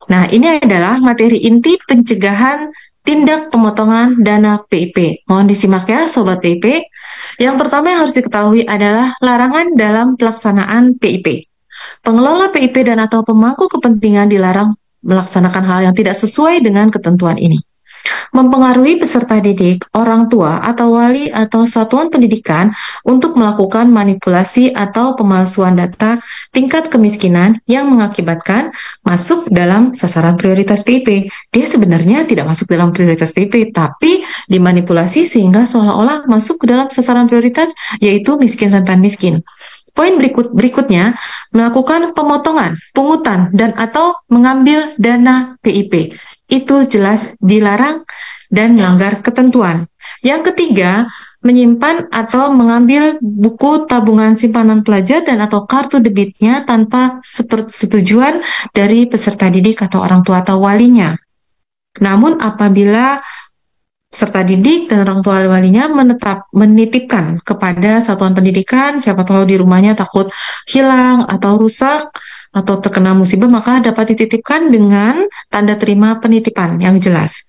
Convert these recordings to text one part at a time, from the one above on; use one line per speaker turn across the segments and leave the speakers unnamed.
Nah, ini adalah materi inti pencegahan tindak pemotongan dana PIP. Mohon disimak ya, Sobat PIP. Yang pertama yang harus diketahui adalah larangan dalam pelaksanaan PIP. Pengelola PIP dan atau pemangku kepentingan dilarang melaksanakan hal yang tidak sesuai dengan ketentuan ini. Mempengaruhi peserta didik, orang tua, atau wali atau satuan pendidikan untuk melakukan manipulasi atau pemalsuan data tingkat kemiskinan yang mengakibatkan masuk dalam sasaran prioritas PIP. Dia sebenarnya tidak masuk dalam prioritas PIP, tapi dimanipulasi sehingga seolah-olah masuk ke dalam sasaran prioritas, yaitu miskin rentan miskin. Poin berikutnya, melakukan pemotongan, pungutan, dan atau mengambil dana PIP. Itu jelas dilarang dan melanggar ketentuan. Yang ketiga, menyimpan atau mengambil buku tabungan simpanan pelajar dan atau kartu debitnya tanpa setujuan dari peserta didik atau orang tua atau walinya. Namun apabila peserta didik dan orang tua walinya menitipkan kepada satuan pendidikan, siapa tahu di rumahnya takut hilang atau rusak atau terkena musibah, maka dapat dititipkan dengan tanda terima penitipan yang jelas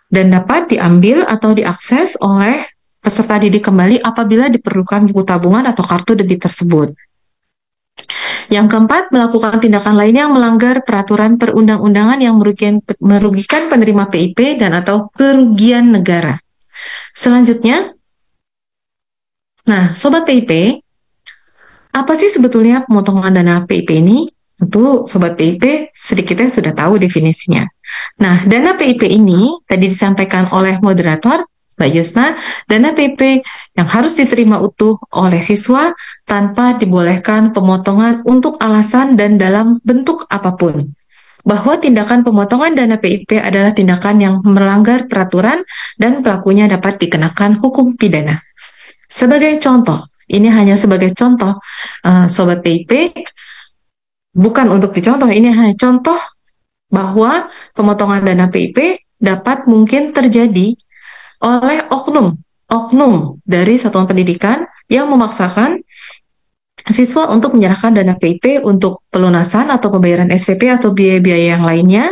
dan dapat diambil atau diakses oleh peserta didik kembali apabila diperlukan buku tabungan atau kartu debit tersebut. Yang keempat, melakukan tindakan lainnya yang melanggar peraturan perundang-undangan yang merugikan penerima PIP dan atau kerugian negara. Selanjutnya, nah Sobat PIP, apa sih sebetulnya pemotongan dana PIP ini? Tentu Sobat PIP sedikitnya sudah tahu definisinya. Nah, dana PIP ini tadi disampaikan oleh moderator, Mbak Yusna, dana PIP yang harus diterima utuh oleh siswa tanpa dibolehkan pemotongan untuk alasan dan dalam bentuk apapun. Bahwa tindakan pemotongan dana PIP adalah tindakan yang melanggar peraturan dan pelakunya dapat dikenakan hukum pidana. Sebagai contoh, ini hanya sebagai contoh, Sobat PIP, bukan untuk dicontoh, ini hanya contoh bahwa pemotongan dana PIP dapat mungkin terjadi oleh oknum dari satuan pendidikan yang memaksakan siswa untuk menyerahkan dana PIP untuk pelunasan atau pembayaran SPP atau biaya-biaya yang lainnya.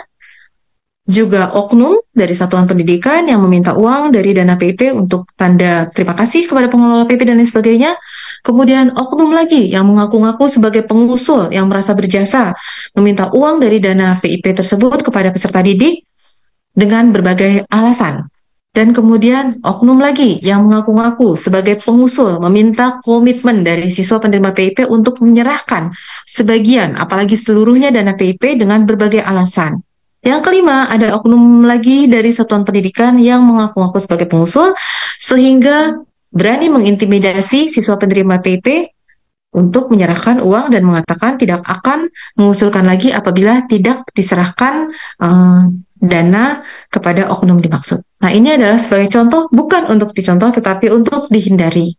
Juga oknum dari satuan pendidikan yang meminta uang dari dana PIP untuk tanda terima kasih kepada pengelola PIP dan lain sebagainya. Kemudian oknum lagi yang mengaku-ngaku sebagai pengusul yang merasa berjasa meminta uang dari dana PIP tersebut kepada peserta didik dengan berbagai alasan. Dan kemudian oknum lagi yang mengaku-ngaku sebagai pengusul meminta komitmen dari siswa penerima PIP untuk menyerahkan sebagian, apalagi seluruhnya dana PIP dengan berbagai alasan. Yang kelima, ada oknum lagi dari satuan pendidikan yang mengaku-ngaku sebagai pengusul sehingga berani mengintimidasi siswa penerima PIP untuk menyerahkan uang dan mengatakan tidak akan mengusulkan lagi apabila tidak diserahkan dana kepada oknum dimaksud. Nah, ini adalah sebagai contoh, bukan untuk dicontoh, tetapi untuk dihindari.